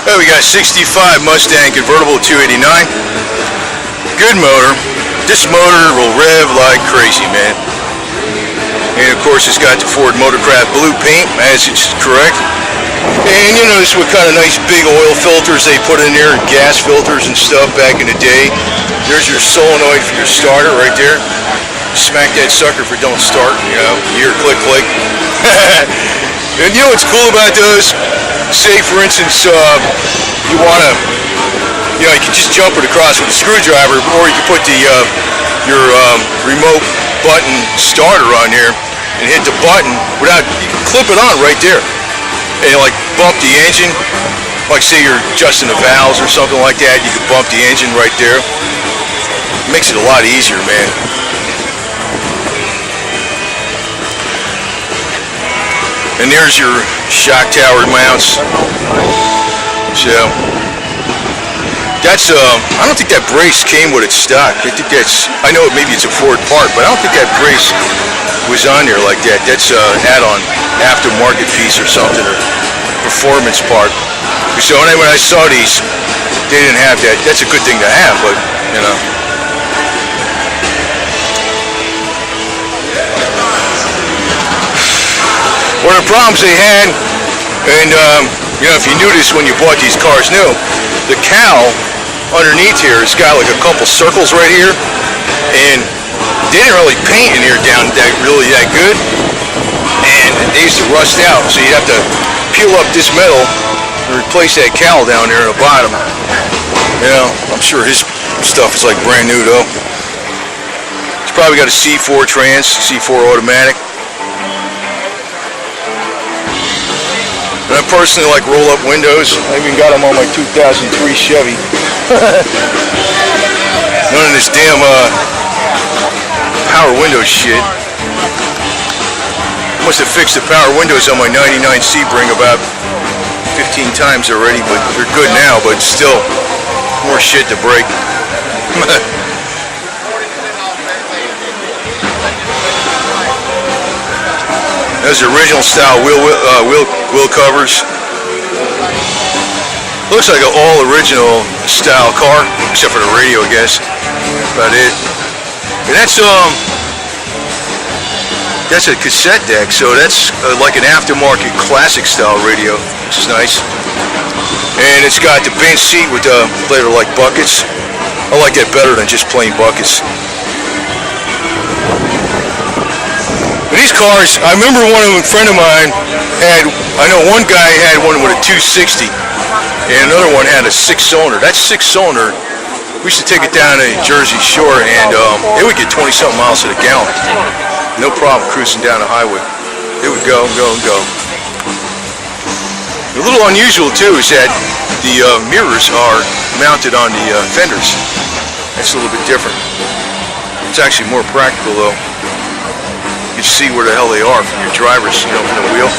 Oh, we got 65 Mustang Convertible 289. Good motor. This motor will rev like crazy, man. And of course, it's got the Ford Motorcraft blue paint, as it's correct. And you notice what kind of nice big oil filters they put in there, gas filters and stuff back in the day. There's your solenoid for your starter right there. Smack that sucker if it don't start, you know, you hear click click. And you know what's cool about those? Say for instance, you want to, you can just jump it across with a screwdriver, or you can put the your remote button starter on there and hit the button without, you can clip it on right there and like bump the engine, like say you're adjusting the valves or something like that, you can bump the engine right there. It makes it a lot easier, man. And there's your shock tower mounts. So that's I don't think that brace came with its stock. I think that's, I know maybe it's a Ford part, but I don't think that brace was on there like that. That's an add-on aftermarket piece or something, or performance part. So when I saw these, they didn't have that. That's a good thing to have, but you know. One of the problems they had, and you know, if you knew this when you bought these cars new, the cowl underneath here has got like a couple circles right here, and they didn't really paint in here down that good, and they used to rust out, so you have to peel up this metal and replace that cowl down there at the bottom. You know, I'm sure his stuff is like brand new though. It's probably got a C4 C4 automatic. And I personally like roll-up windows. I even got them on my 2003 Chevy. None of this damn power window shit. Must have fixed the power windows on my 99 Sebring about 15 times already, but they're good now, but still more shit to break. Those are original style wheel covers. Looks like an all original style car, except for the radio, I guess. That's about it. And that's a cassette deck, so that's like an aftermarket classic style radio, which is nice. And it's got the bench seat with the later like buckets. I like that better than just plain buckets. These cars, I remember a friend of mine had, I know one guy had one with a 260 and another one had a 6-cylinder. That 6-cylinder, we used to take it down to Jersey Shore and it would get 20-something miles to the gallon. No problem cruising down the highway. It would go, go, and go. A little unusual too is that the mirrors are mounted on the fenders. That's a little bit different. It's actually more practical though. You can see where the hell they are from your drivers, from the wheel.